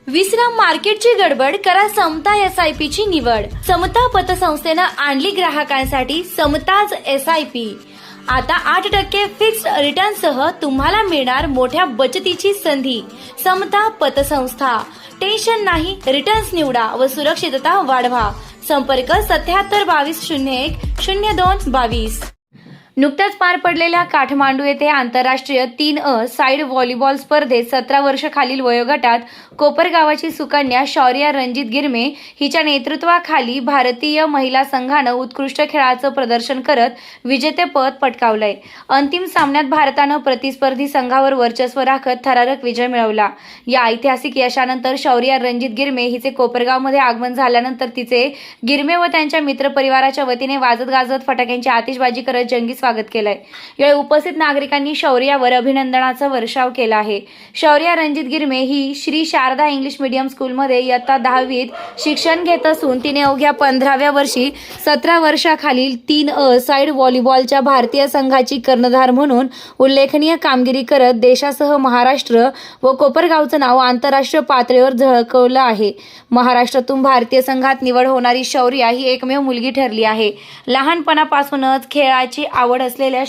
विश्राम मार्केटची गडबड, करा समता SIP ची निवड। समता पतसंस्थेनं आणली ग्राहकांसाठी समताज SIP। आता 8% फिक्स्ड रिटर्न सह तुम्हाला मिळणार मोठ्या बचतीची संधी। समता पतसंस्था, टेन्शन नाही, रिटर्न्स निवडा व सुरक्षितता वाढवा। संपर्क 77 22 01 02 22। नुकत्याच पार पडलेल्या काठमांडू येथे आंतरराष्ट्रीय 3A साइड व्हॉलीबॉल स्पर्धेत 17 वर्ष खालील वयोगटात कोपरगावाची सुकन्या शौर्या रणजित गिरमे हिच्या नेतृत्वाखाली भारतीय महिला संघानं उत्कृष्ट खेळाचं प्रदर्शन करत विजेतेपद पटकावलंय। अंतिम सामन्यात भारतानं प्रतिस्पर्धी संघावर वर्चस्व राखत थरारक विजय मिळवला। या ऐतिहासिक यशानंतर शौर्या रणजित गिरमे हिचे कोपरगावमध्ये आगमन झाल्यानंतर तिचे गिरमे व त्यांच्या मित्रपरिवाराच्या वतीने वाजत गाजत फटाक्यांची आतिषबाजी करत जंगी स्वागत केलंय। यावेळी उपस्थित नागरिकांनी शौर्यावर अभिनंदनाचा वर्षाव केला आहे। शौर्या रणजित गिरमे ही श्री शारदा इंग्लिश मीडियम स्कूलमध्ये इयत्ता 10वीत शिक्षण घेत असून तिने अवघ्या 15व्या वर्षी 17 वर्षाखालील 3A साइड व्हॉलीबॉलच्या भारतीय संघाची कर्णधार म्हणून उल्लेखनीय कामगिरी करत देशासह महाराष्ट्र व कोपरगावचं नाव आंतरराष्ट्रीय पातळीवर झळकवलं आहे। महाराष्ट्रातून भारतीय संघात निवड होणारी शौर्या ही एकमेव मुलगी ठरली आहे। लहानपणापासूनच खेळाची आवड असलेल्या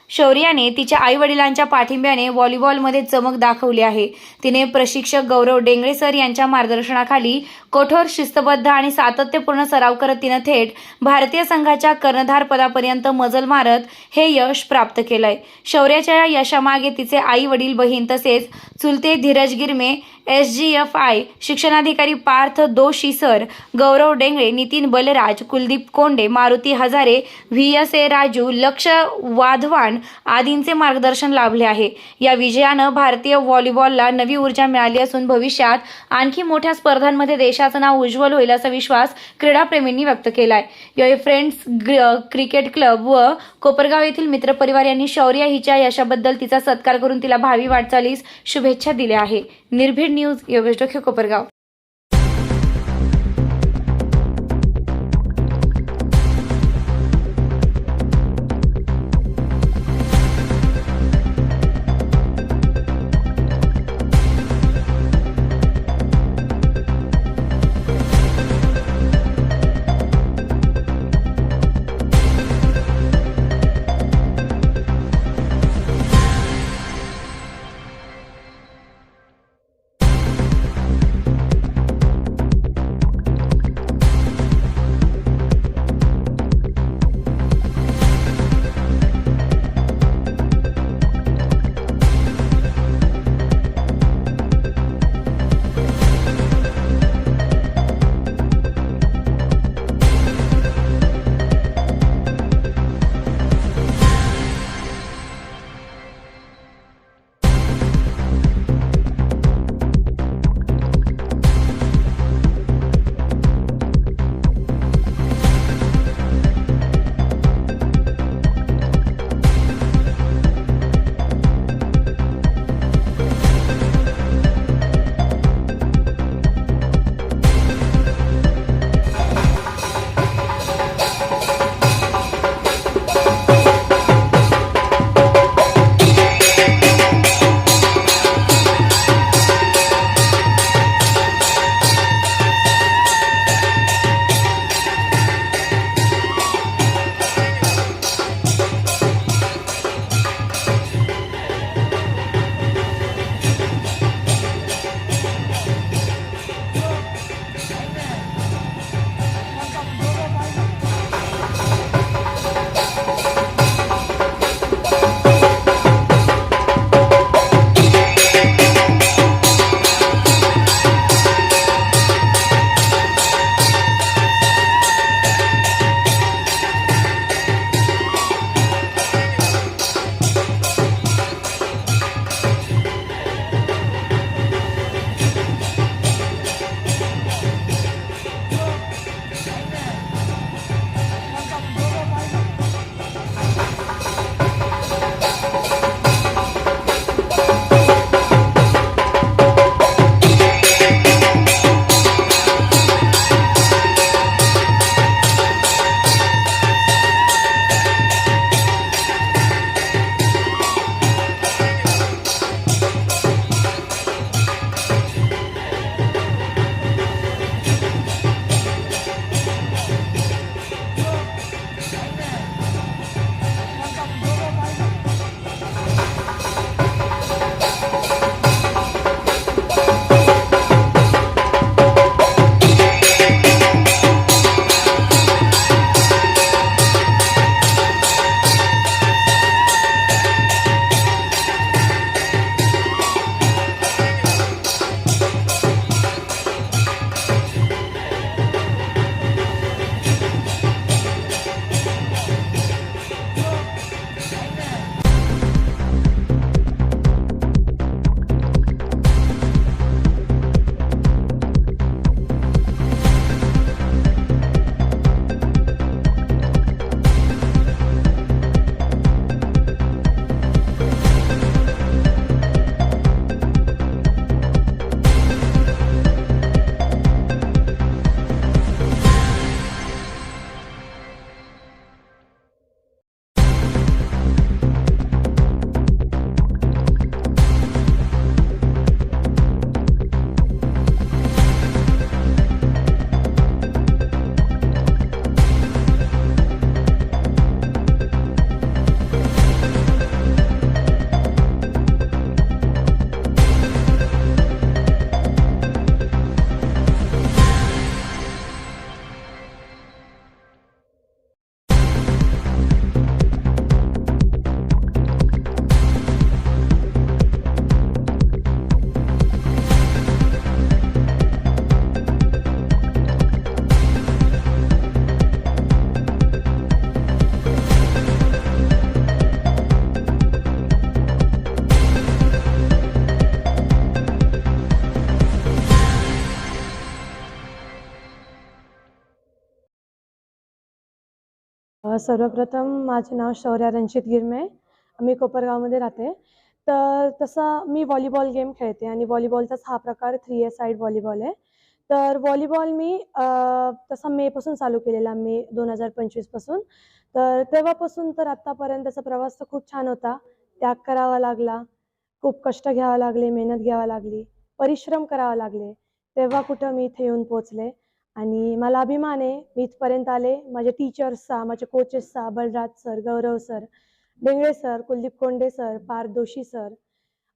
शौर्याने तिच्या आई-वडिलांच्या पाठिंब्याने व्हॉलीबॉलमध्ये चमक दाखवली आहे। तिने प्रशिक्षक गौरव डेंगळे सर यांच्या मार्गदर्शनाखाली कठोर, शिस्तबद्ध आणि सातत्यपूर्ण सराव करत तिने थेट भारतीय संघाच्या कर्णधार पदापर्यंत मजल मारत हे यश प्राप्त केलंय। शौर्याच्या या यशामागे तिचे आई-वडील, बहीण तसेच चुलते धीरज गिरमे, SGFI शिक्षणाधिकारी पार्थ दोशी सर, गौरव डेंगळे, नितीन बलराज, कुलदीप कोंडे, मारुती हजारे, VSA राजू, लक्ष वाधवान आदींचे मार्गदर्शन लाभले आहे। या विजयानं भारतीय व्हॉलीबॉलला नवी ऊर्जा मिळाली असून भविष्यात आणखी मोठ्या स्पर्धांमध्ये देशाचं नाव उज्ज्वल होईल असा विश्वास क्रीडाप्रेमींनी व्यक्त केलाय। यावेळी फ्रेंड्स क्रिकेट क्लब व कोपरगाव येथील मित्रपरिवार यांनी शौर्या हिच्या यशाबद्दल तिचा सत्कार करून तिला भावी वाटचालीस शुभेच्छा दिल्या आहे। निर्भीड न्यूज, योगेश डोके, कोपरगाव। सर्वप्रथम माझे नाव शौर्या रणजित गिरमे. मी कोपरगावमध्ये राहते. तर तसं मी व्हॉलीबॉल गेम खेळते आणि व्हॉलीबॉलचाच हा प्रकार 3 साईड व्हॉलीबॉल आहे. तर व्हॉलीबॉल मी तसा मेपासून चालू केलेला, मे 2025 पासून. तर तेव्हापासून तर आत्तापर्यंतचा प्रवास तर खूप छान होता. त्याग करावा लागला, खूप कष्ट घ्यावं लागले, मेहनत घ्यावी लागली, परिश्रम करावे लागले. तेव्हा कुठं मी इथे येऊन पोहोचले आणि मला अभिमान आहे मी इथपर्यंत आले. माझे टीचर्सचा, माझे कोचेसचा, Balraj sir, Gaurav sir, Dengle sir, Kuldeep Konde sir, Parth Joshi sir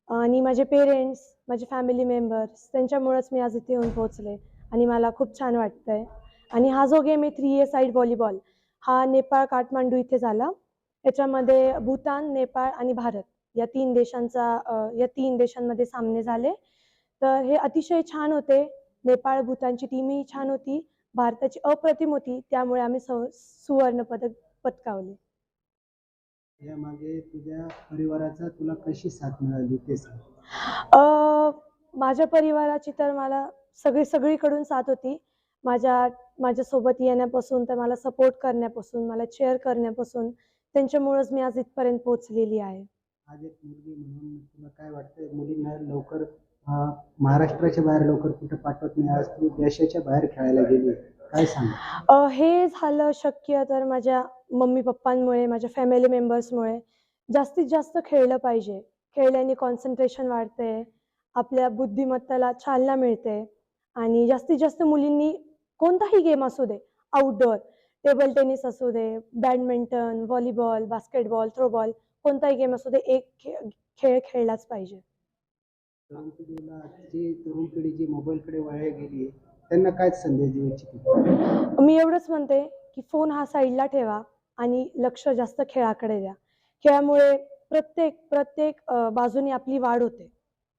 आणि माझे पेरेंट्स, माझे फॅमिली मेंबर्स त्यांच्यामुळेच मी आज इथे येऊन पोहोचले आणि मला खूप छान वाटतंय. आणि हा जो गेम आहे 3 साईड व्हॉलीबॉल, हा नेपाळ काठमांडू इथे झाला. याच्यामध्ये भूतान, नेपाळ आणि भारत या तीन देशांमध्ये सामने झाले. तर हे अतिशय छान होते. नेपाळ भूतानची टीमही छान होती. भारताची अप्रतिम होती. त्यामुळे आम्ही सुवर्ण पदक पटकावले. यामागे तुझ्या परिवाराचा तुला कशी साथ मिळाली ते सांग. अ, माझ्या परिवाराची तर मला सगळीकडून साथ होती. माझ्यासोबत येण्यापासून, तर मला सपोर्ट करण्यापासून, मला चीअर करण्यापासून, त्यांच्यामुळेच मी आज इथपर्यंत पोहोचलेली आहे. आज एक मुलगी म्हणून तुला काय वाटतंय, मुलींना लवकर महाराष्ट्राच्या बाहेर लवकर कुठं पाठवत नाही, आज तू देशाच्या बाहेर खेळायला गेली, काय सांग? हे झालं शक्य तर माझ्या मम्मी-पप्पांमुळे, माझ्या फॅमिली मेंबर्समुळे. जास्तीत जास्त खेळलं पाहिजे. खेळल्याने कॉन्सन्ट्रेशन वाढते, आपल्या बुद्धिमत्तेला चालना मिळते आणि जास्तीत जास्त मुलींनी कोणताही गेम असू दे, आउटडोअर, टेबल टेनिस असू दे, बॅडमिंटन, व्हॉलीबॉल, बास्केटबॉल, थ्रोबॉल, कोणताही गेम असू दे, एक खेळ खेळलाच पाहिजे. तरुण पिढीला, जी तरुण पिढी जी मोबाईलकडे वळली गेली, त्यांना काय संदेश देऊ इच्छितो? मी एवढंच म्हणते, की फोन हा साईडला ठेवा आणि लक्ष जास्त खेळाकडे द्या. खेळामुळे प्रत्येक प्रत्येक बाजूनी आपली वाढ होते.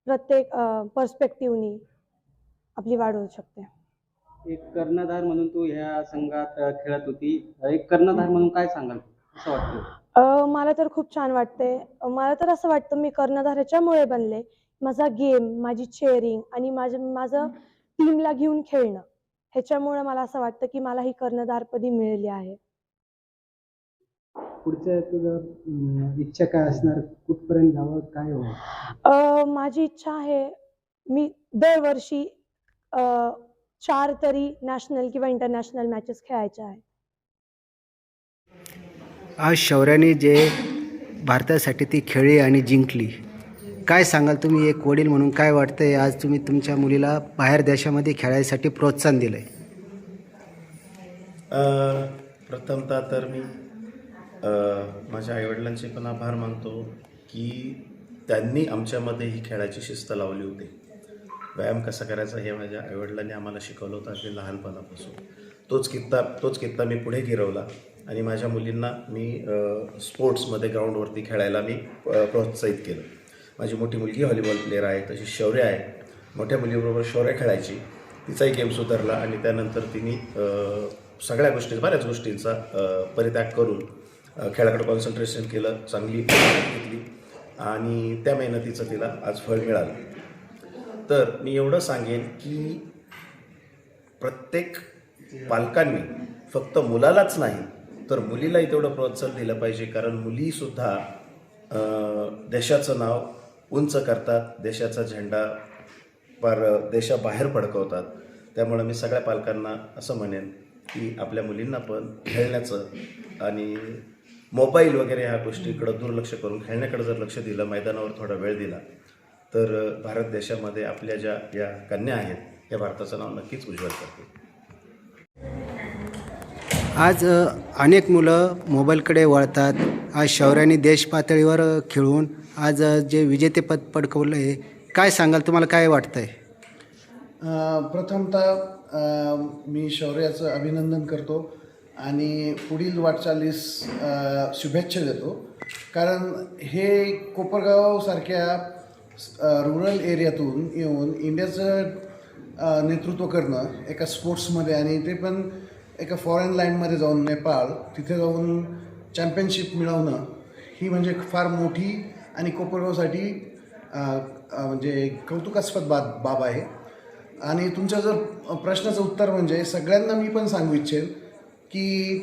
प्रत्येक पर्स्पेक्टिव्हनी आपली वाढ होऊ शकते. एक कर्णधार म्हणून तू ह्या संघात खेळत होती. एक कर्णधार म्हणून काय सांगाल? कसं वाटतं? मला तर खूप छान वाटते. मला तर असं वाटतं मी कर्णधार ह्याच्यामुळे बनले, माझा गेम, माझी चीअरिंग आणि माझं टीमला घेऊन खेळणं. ह्याच्यामुळे मला असं वाटतं, की मला ही कर्णधारपदी मिळाली आहे. पुढचं तुझं इच्छा काय असणार, कुठपर्यंत जावं, काय व्हावं? माझी इच्छा आहे, मी दरवर्षी 4 तरी नॅशनल किंवा इंटरनॅशनल मॅचेस खेळायच्या आहे. आज शौर्याने जे भारतासाठी ती खेळली आणि जिंकली, काय सांगाल तुम्ही एक वडील म्हणून? काय वाटतंय आज तुम्ही तुमच्या मुलीला बाहेर देशामध्ये खेळायसाठी प्रोत्साहन दिलं आहे? प्रथमतः तर मी माझ्या आईवडिलांचे पण आभार मानतो की त्यांनी आमच्यामध्ये ही खेळाची शिस्त लावली होती. व्यायाम कसा करायचा हे माझ्या आईवडिलांनी आम्हाला शिकवलं होतं अगदी लहानपणापासून. तोच कित्ता मी पुढे गिरवला आणि माझ्या मुलींना मी स्पोर्ट्समध्ये ग्राउंडवरती खेळायला मी प्रोत्साहित केलं. माझी मोठी मुलगी व्हॉलीबॉल प्लेअर आहे, तशी शौर्य आहे. मोठ्या मुलीबरोबर शौर्य खेळायची, तिचाही गेम सुधारला आणि त्यानंतर तिने बऱ्याच गोष्टींचा परित्याग करून खेळाकडे कॉन्सन्ट्रेशन केलं, चांगली मेहनत घेतली आणि त्या मेहनतीचं तिला आज फळ मिळालं. तर मी एवढं सांगेन की प्रत्येक पालकांनी फक्त मुलालाच नाही तर मुलीलाही तेवढं प्रोत्साहन दिलं पाहिजे, कारण मुलीसुद्धा देशाचं नाव उंच करतात, देशाचा झेंडा देशाबाहेर फडकवतात. त्यामुळं मी सगळ्या पालकांना असं म्हणेन की आपल्या मुलींना पण खेळण्याचं आणि मोबाईल वगैरे ह्या गोष्टीकडं दुर्लक्ष करून खेळण्याकडे जर लक्ष दिलं, मैदानावर थोडा वेळ दिला, तर भारत देशामध्ये आपल्या ज्या या कन्या आहेत या भारताचं नाव नक्कीच उज्ज्वल करतील. आज अनेक मुलं मोबाईलकडे वळतात. आज शौर्याने देश पातळीवर खेळून आज जे विजेतेपद पटकवलं आहे, काय सांगाल? तुम्हाला काय वाटतं आहे? प्रथमतः मी शौर्याचं अभिनंदन करतो आणि पुढील वाटचालीस शुभेच्छा देतो, कारण हे कोपरगावसारख्या रुरल एरियातून येऊन इंडियाचं नेतृत्व करणं एका स्पोर्ट्समध्ये, आणि ते पण एका फॉरेन लँडमध्ये जाऊन, नेपाळ, तिथे जाऊन चॅम्पियनशिप मिळवणं, ही म्हणजे फार मोठी आणि कोपरगावसाठी म्हणजे कौतुकास्पद बाब आहे. आणि तुमच्या जर प्रश्नाचं उत्तर म्हणजे सगळ्यांना मी पण सांगू इच्छेन की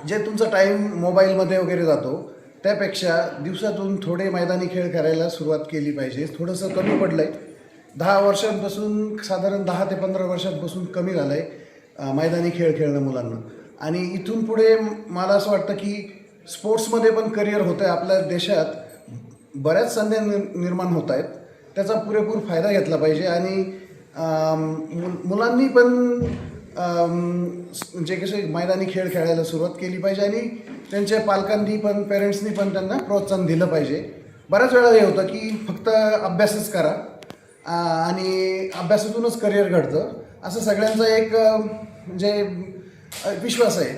जे तुमचा टाईम मोबाईलमध्ये वगैरे जातो त्यापेक्षा दिवसातून थोडे मैदानी खेळ करायला सुरुवात केली पाहिजे. थोडंसं कमी पडलं आहे, 10 वर्षांपासून साधारण 10 ते 15 वर्षांपासून कमी झालं आहे मैदानी खेळ खेळणं मुलांना. आणि इथून पुढे मला असं वाटतं की स्पोर्ट्समध्ये पण करिअर होतं आहे. आपल्या देशात बऱ्याच संध्या निर्माण होत आहेत, त्याचा पुरेपूर फायदा घेतला पाहिजे. आणि मुलांनी पण जे कसे मैदानी खेळ खेळायला सुरुवात केली पाहिजे आणि त्यांच्या पालकांनी पण पेरेंट्सनी पण त्यांना प्रोत्साहन दिलं पाहिजे. बऱ्याच वेळा हे होतं की फक्त अभ्यासच करा आणि अभ्यासातूनच करिअर घडतं असं सगळ्यांचा एक म्हणजे विश्वास आहे.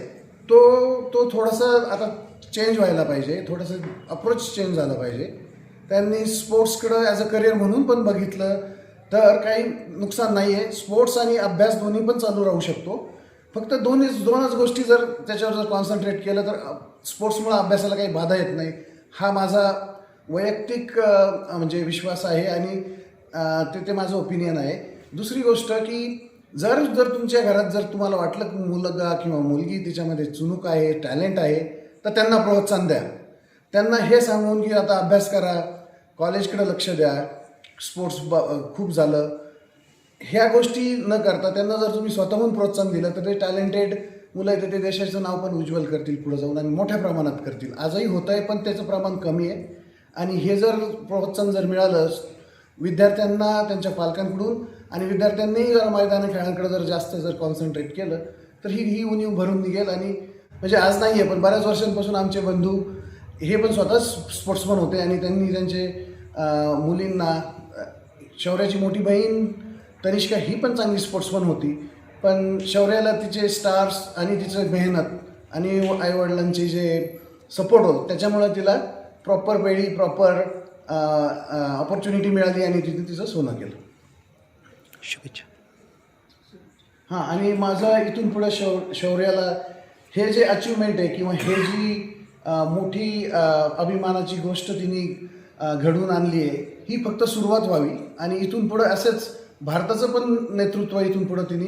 तो थोडासा आता चेंज व्हायला पाहिजे, थोडंसं अप्रोच चेंज झालं पाहिजे. त्यांनी स्पोर्ट्सकडं ॲज अ करिअर म्हणून पण बघितलं तर काही नुकसान नाही आहे. स्पोर्ट्स आणि अभ्यास दोन्ही पण चालू राहू शकतो. फक्त दोनच गोष्टी जर त्याच्यावर जर कॉन्सन्ट्रेट केलं तर स्पोर्ट्समुळे अभ्यासाला काही बाधा येत नाही, हा माझा वैयक्तिक म्हणजे विश्वास आहे आणि ते माझं ओपिनियन आहे. दुसरी गोष्ट की जर तुमच्या घरात जर तुम्हाला वाटलं की मुलगा किंवा मुलगी तिच्यामध्ये चुणूक आहे, टॅलेंट आहे, तर त्यांना प्रोत्साहन द्या. त्यांना हे सांगून की आता अभ्यास करा, कॉलेजकडे लक्ष द्या, स्पोर्ट्स खूप झालं, ह्या गोष्टी न करता त्यांना जर तुम्ही स्वतःहून प्रोत्साहन दिलं तर ते टॅलेंटेड मुलं आहेत ते देशाचं नाव पण उज्ज्वल करतील पुढे जाऊन आणि मोठ्या प्रमाणात करतील. आजही होत आहे पण त्याचं प्रमाण कमी आहे. आणि हे जर प्रोत्साहन जर मिळालं विद्यार्थ्यांना त्यांच्या पालकांकडून आणि विद्यार्थ्यांनीही जर मैदानी खेळांकडे जर जास्त जर कॉन्सन्ट्रेट केलं तर ही उणीव भरून निघेल. आणि म्हणजे आज नाही आहे पण बऱ्याच वर्षांपासून आमचे बंधू हे पण स्वतः स्पोर्ट्समन होते आणि त्यांनी त्यांचे मुलींना, शौर्याची मोठी बहीण तनिष्का ही पण चांगली स्पोर्ट्समन होती, पण शौर्याला तिचे स्टार्स आणि तिचं मेहनत आणि आईवडिलांचे जे सपोर्ट होतं त्याच्यामुळे तिला प्रॉपर वेळी प्रॉपर ऑपॉर्च्युनिटी मिळाली आणि तिने तिचं सोनं केलं. शुभेच्छा. हां, आणि माझं इथून पुढं शौर्याला हे जे अचिव्हमेंट आहे किंवा हे जी मोठी अभिमानाची गोष्ट तिने घडवून आणली आहे ही फक्त सुरुवात व्हावी आणि इथून पुढं असंच भारताचं पण नेतृत्व इथून पुढं तिने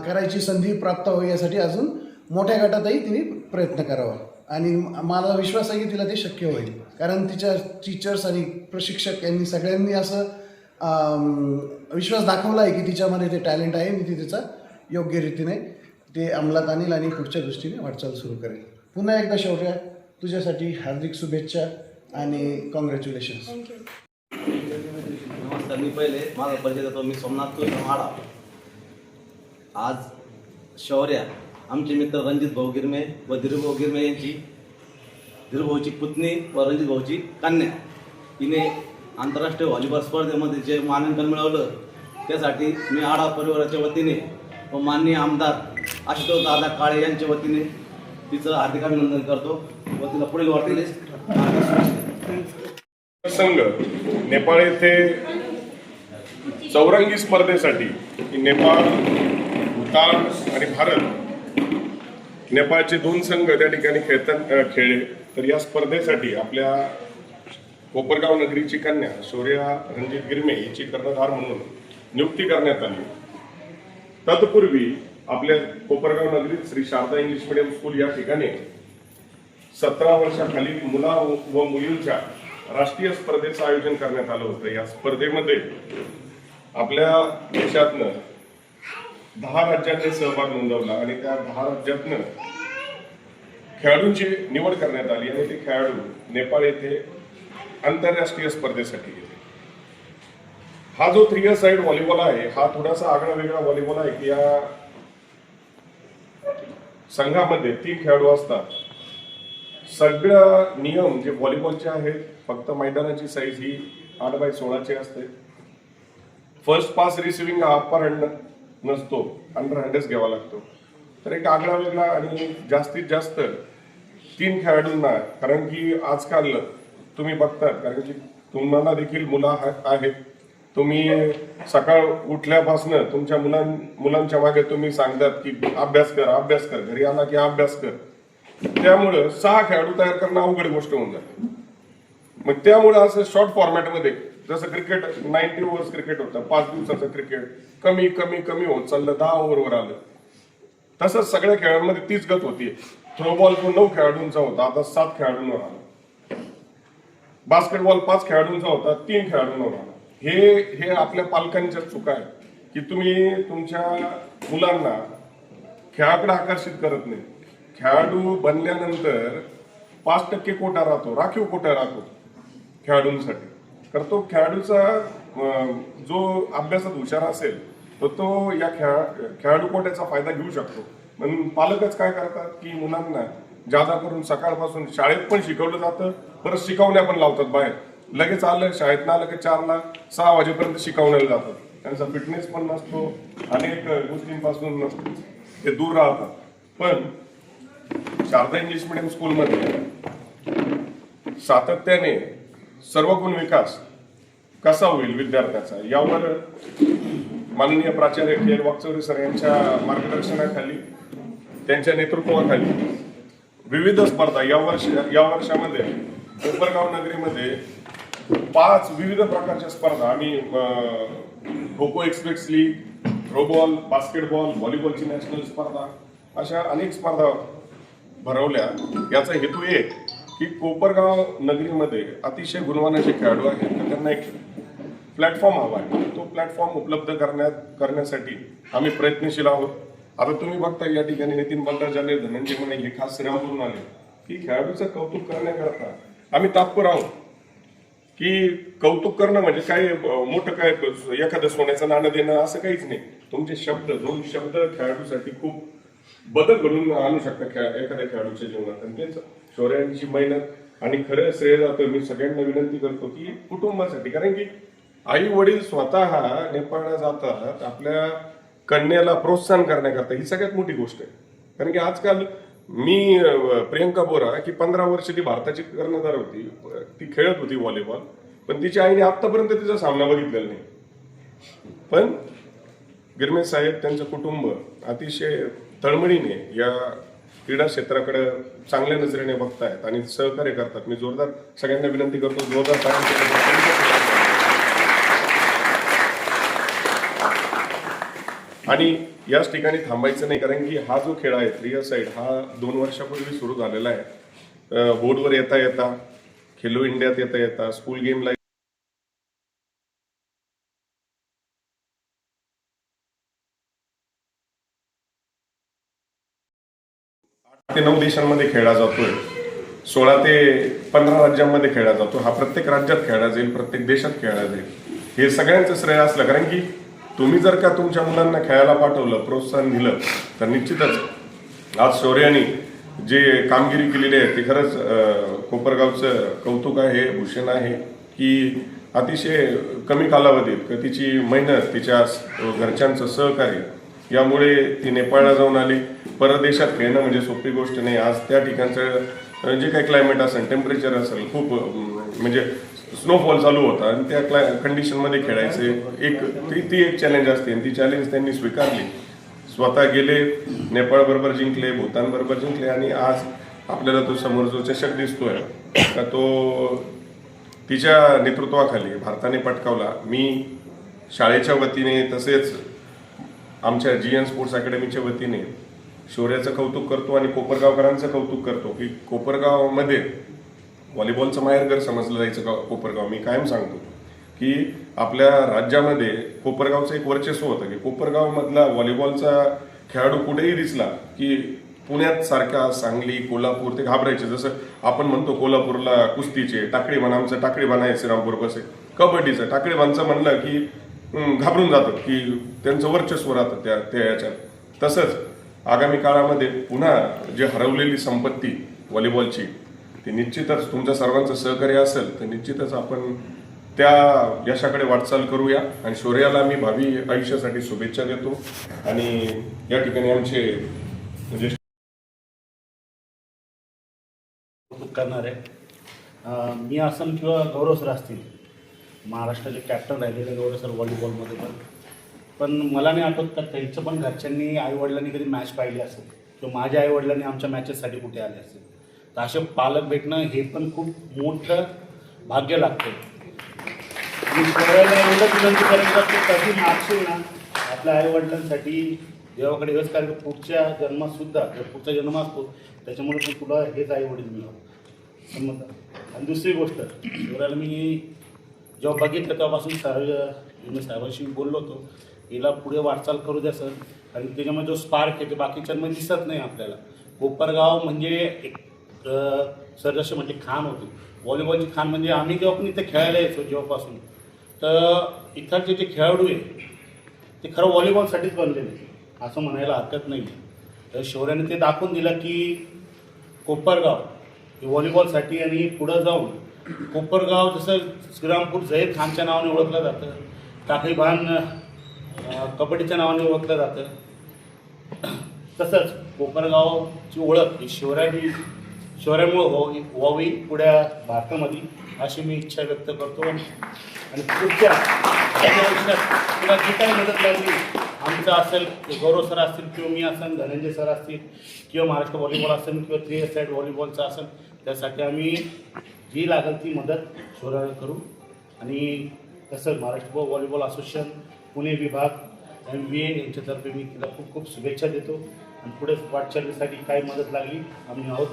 करायची संधी प्राप्त व्हावी यासाठी अजून मोठ्या गटातही तिने प्रयत्न करावा. आणि मला विश्वास आहे की तिला ते शक्य होईल कारण तिच्या टीचर्स आणि प्रशिक्षक यांनी सगळ्यांनी असं विश्वास दाखवला आहे की तिच्यामध्ये ते टॅलेंट आहे आणि ती त्याचा योग्य रीतीने ते अंमलात आणेल आणि पुढच्या दृष्टीने वाटचाल सुरू करेल. पुन्हा एकदा शौर्या तुझ्यासाठी हार्दिक शुभेच्छा आणि कॉंग्रॅच्युलेशन्स. नमस्कार. मी पहिले माझा परिचय देतो. मी सोमनाथ कृष्ण माडा. आज शौर्या आमचे मित्र रणजित भाऊ गिरमे व धीरूभाऊ गिरमे यांची, धीरूभाऊची पुतणी व रणजित भाऊची कन्या, तिने आंतरराष्ट्रीय व्हॉलीबॉल स्पर्धेमध्ये जे मानांकन मिळवलं त्यासाठी मी आढा परिवाराच्या वतीने व माननीय आमदार आशुतोष दादा काळे यांच्या वतीने तिचं हार्दिक अभिनंदन करतो व तिला पुढील वाटचालीस संघ नेपाळ येथे चौरंगी स्पर्धेसाठी नेपाळ, भूतान आणि भारत, नेपाळचे 2 संघ त्या ठिकाणी खेळले. तर या स्पर्धेसाठी आपल्या कोपरगाव नगरीची कन्या शौर्या रणजित गिरमे हिची कर्णधार म्हणून नियुक्ती करण्यात आली. तत्पूर्वी आपल्या कोपरगाव नगरीत Shri Sharada English medium school या ठिकाणी 17 वर्षाखालील मुला व मुलींच्या राष्ट्रीय स्पर्धेचं आयोजन करण्यात आलं होतं. या स्पर्धेमध्ये आपल्या देशातनं 10 राज्यांनी सहभाग नोंदवला आणि त्या 10 राज्यातनं खेळाडूंची निवड करण्यात आली आणि ते खेळाडू नेपाळ येथे आंतरराष्ट्रीय स्पर्धेसाठी गेले. हा जो 3 साइड व्हॉलीबॉल आहे हा थोडासा आगळा वेगळा व्हॉलीबॉल आहे की या संघामध्ये 3 खेळाडू असतात. सगळा नियम जे व्हॉलीबॉलचे आहेत फक्त मैदानाची साईज ही 8x16 असते. फर्स्ट पास रिसिव्हिंग हा अप्पर हँड नसतो, अंडर हँडच घ्यावा लागतो. तर एक आगळा वेगळा आणि जास्तीत जास्त 3 खेळाडूंना, कारण की आजकाल तुम्ही बघतात कारण की तुम्हाला देखील मुलं आहेत, तुम्ही सकाळ उठल्यापासून तुमच्या मुलांच्या मागे तुम्ही सांगतात की अभ्यास कर, घरी आला की अभ्यास कर. त्यामुळं 6 खेळाडू तयार करणं अवघड गोष्ट होऊन जाते. मग त्यामुळं असं शॉर्ट फॉर्मॅटमध्ये जसं क्रिकेट 90 ओव्हर्स क्रिकेट होतं, 5 दिवसाचं क्रिकेट कमी होत चाललं, 10 ओव्हरवर आलं. तसंच सगळ्या खेळांमध्ये तीच गत होती थ्रोबॉल तो 9 खेळाडूंचा होता, आता 7 खेळाडूंवर आला. बास्केटबॉल 5 खेळाडूंचा होता, 3 खेळाडूंवर आला. हे आपल्या पालकांच्या चुका आहे की तुम्ही तुमच्या मुलांना खेळाकडे आकर्षित करत नाही. खेळाडू बनल्यानंतर 5% कोटा राहतो, राखीव कोटा राहतो खेळाडूंसाठी. तर तो खेळाडूचा जो अभ्यासात हुशार असेल तर तो या खेळाडू कोट्याचा फायदा घेऊ शकतो. म्हणून पालकच काय करतात की मुलांना जादा करून सकाळपासून शाळेत पण शिकवलं जातं, परत शिकवण्या पण लावतात बाहेर. लगेच आलं शाळेतनं आलं की 4ला 6 वाजेपर्यंत शिकवण्याला जातात. त्यांचा फिटनेस पण नसतो, अनेक गोष्टींपासून ते दूर राहतात. पण शारदा इंग्लिश मिडियम स्कूलमध्ये सातत्याने सर्वगुण विकास कसा होईल विद्यार्थ्याचा यावर माननीय प्राचार्य के.एल. वाकचौरे सर यांच्या मार्गदर्शनाखाली, त्यांच्या नेतृत्वाखाली विविध स्पर्धा या वर्षामध्ये कोपरगाव नगरीमध्ये 5 विविध प्रकारच्या स्पर्धा आम्ही kho kho express league, throwball, basketball, व्हॉलीबॉलची नॅशनल स्पर्धा अशा अनेक स्पर्धा भरवल्या. याचा हेतू एक की कोपरगाव नगरीमध्ये अतिशय गुणवान असे खेळाडू आहेत तर त्यांना एक प्लॅटफॉर्म हवा आहे. तो प्लॅटफॉर्म उपलब्ध करण्यासाठी आम्ही प्रयत्नशील आहोत. आता तुम्ही बघता या ठिकाणी नितीन बल्लाळ झाले, धनंजय मने हे खास श्रीरामपूरून आले की खेळाडूचं कौतुक करण्याकरता आम्ही तात्पर आहोत. की कौतुक करणं म्हणजे काय मोठं काय एखादं सोन्याचं नाणं देणं असं काहीच नाही. तुमचे शब्द 2 शब्द खेळाडूसाठी खूप बदल घडून आणू शकतात एखाद्या खेळाडूच्या जीवनात. आणि तेच शौर्यांची मेहनत आणि खरं श्रेय जातं. मी सगळ्यांना विनंती करतो की कुटुंबासाठी, कारण की आई वडील स्वतः नेपाळला जातात आपल्या कन्याला प्रोत्साहन करण्याकरता, ही सगळ्यात मोठी गोष्ट आहे. कारण की आजकाल मी प्रियंका बोरा की 15 वर्ष ती भारताची कर्णधार होती, ती खेळत होती व्हॉलीबॉल, पण तिच्या आईने आतापर्यंत तिचा सामना बघितलेला नाही. पण गिरमे साहेब त्यांचं कुटुंब अतिशय तळमळीने या क्रीडा क्षेत्राकडे चांगल्या नजरेने बघतायत आणि सहकार्य करतात. मी जोरदार सगळ्यांना विनंती करतो, जोरदार आणि याच ठिकाणी थांबायचं नाही, कारण की हा जो खेळ आहे 3 साईड हा 2 वर्षापूर्वी सुरू झालेला आहे. बोर्डवर येता येता, खेलो इंडियात येता येता, स्कूल गेमला ते 9 देशांमध्ये खेळला जातोय, 16 ते 15 राज्यांमध्ये खेळला जातो. हा प्रत्येक राज्यात खेळला जाईल, प्रत्येक देशात खेळला जाईल. हे सगळ्यांचं श्रेय असलं, कारण की तुम्ही जर का तुमच्या मुलांना खेळायला पाठवलं, प्रोत्साहन दिलं तर निश्चितच आज शौर्याने जे कामगिरी केलेली आहे ते खरंच कोपरगावचं कौतुक आहे, भूषण आहे. की अतिशय कमी कालावधीत तिची मेहनत, तिच्या घरच्यांचं सहकार्य यामुळे ती नेपाळला जाऊन आली. परदेशात खेळणं म्हणजे सोपी गोष्ट नाही. आज त्या ठिकाणचं जे काही क्लायमेट असेल, टेम्परेचर असेल, खूप म्हणजे स्नोफॉल चालू होता आणि त्या कंडिशनमध्ये खेळायचे ती एक चॅलेंज असते आणि ती चॅलेंज त्यांनी स्वीकारली. स्वतः गेले, नेपाळ बरोबर जिंकले, भूतान बरोबर जिंकले आणि आज आपल्याला तो समोर जो चषक दिसतोय का तो तिच्या नेतृत्वाखाली भारताने पटकावला. मी शाळेच्या वतीने तसेच आमच्या GN स्पोर्ट्स अकॅडमीच्या वतीने शौर्याचं कौतुक करतो आणि कोपरगावकरांचं कौतुक करतो की कोपरगावमध्ये व्हॉलीबॉलचं माहेरघर समजलं जायचं कोपरगाव. मी कायम सांगतो की आपल्या राज्यामध्ये कोपरगावचं एक वर्चस्व होतं की कोपरगावमधला व्हॉलीबॉलचा खेळाडू कुठेही दिसला की पुण्यात सारख्या सांगली, कोल्हापूर ते घाबरायचे. जसं आपण म्हणतो कोल्हापूरला कुस्तीचे टाकळी बन, आमचं टाकळी बन आहे श्रीरामपूर बसे, कबड्डीचं टाकळी बनचं म्हणलं की घाबरून जातात की त्यांचं वर्चस्व राहतं त्या याच्यात. तसंच आगामी काळामध्ये पुन्हा जे हरवलेली संपत्ती व्हॉलीबॉलची ती निश्चितच तुमच्या सर्वांचं सहकार्य असेल तर निश्चितच आपण त्या यशाकडे वाटचाल करूया. आणि शौर्याला मी भावी आयुष्यासाठी शुभेच्छा देतो. आणि या ठिकाणी आमचे म्हणजे करणार आहे मी असम किंवा गौरव सर असतील, महाराष्ट्राचे कॅप्टन राहिलेले गौरव सर व्हॉलीबॉलमध्ये पण मला नाही आठवत का त्यांचं पण घरच्यांनी आईवडिलांनी कधी मॅच पाहिली असेल किंवा माझ्या आईवडिलांनी आमच्या मॅचेससाठी कुठे आले असेल. तर असे पालक भेटणं हे पण खूप मोठं भाग्य लागतं. मी सगळ्यांना एवढंच विनंती करायचं की कधी मागशील ना आपल्या आईवडिलांसाठी देवाकडे हेच कारण पुढच्या जन्मातसुद्धा जर पुढचा जन्म असतो त्याच्यामुळे पण तुला हेच आई वडील मिळावं समजलं. आणि दुसरी गोष्ट शौर्याला मी जेव्हा बघितलं तेव्हापासून साहेबांशी मी बोललो होतो, हिला पुढे वाटचाल करू द्या सर. आणि त्याच्यामध्ये जो स्पार्क आहे ते बाकीच्यांमध्ये दिसत नाही आपल्याला. कोपरगाव म्हणजे एक सर जसे म्हणजे खाण होती, व्हॉलीबॉलची खाण. म्हणजे आम्ही जेव्हा पण इथे खेळायला यायचो जेव्हापासून, तर इथलचे जे खेळाडू आहे ते खरं व्हॉलीबॉलसाठीच बनलेले असं म्हणायला हरकत नाही. तर शौर्याने ते दाखवून दिलं की कोपरगाव हे व्हॉलीबॉलसाठी, आणि पुढं जाऊन कोपरगाव जसं श्रीरामपूर झहीर खानच्या नावाने ओळखलं जातं, टाकळीभान कबड्डीच्या नावाने ओळखलं जातं, तसंच कोपरगावची ओळख ही शौर्यामुळे व्हावी पुढ्या भारतामध्ये, अशी मी इच्छा व्यक्त करतो. आणि पुढच्या आयुष्यात तुला जी काही मदत लागली, आमचं असेल, गौरव सर असतील किंवा मी असेल, धनंजय सर असतील किंवा महाराष्ट्र व्हॉलीबॉल असेल किंवा 3 व्हॉलीबॉलचं असेल, त्यासाठी आम्ही जी लागेल ती मदत शौर्याला करू. आणि तसं महाराष्ट्र व्हॉलीबॉल असोसिएशन पुणे विभाग MVA यांच्यातर्फे मी तिला खूप खूप शुभेच्छा देतो. आणि पुढे वाटचालीसाठी काय मदत लागली आम्ही आहोत.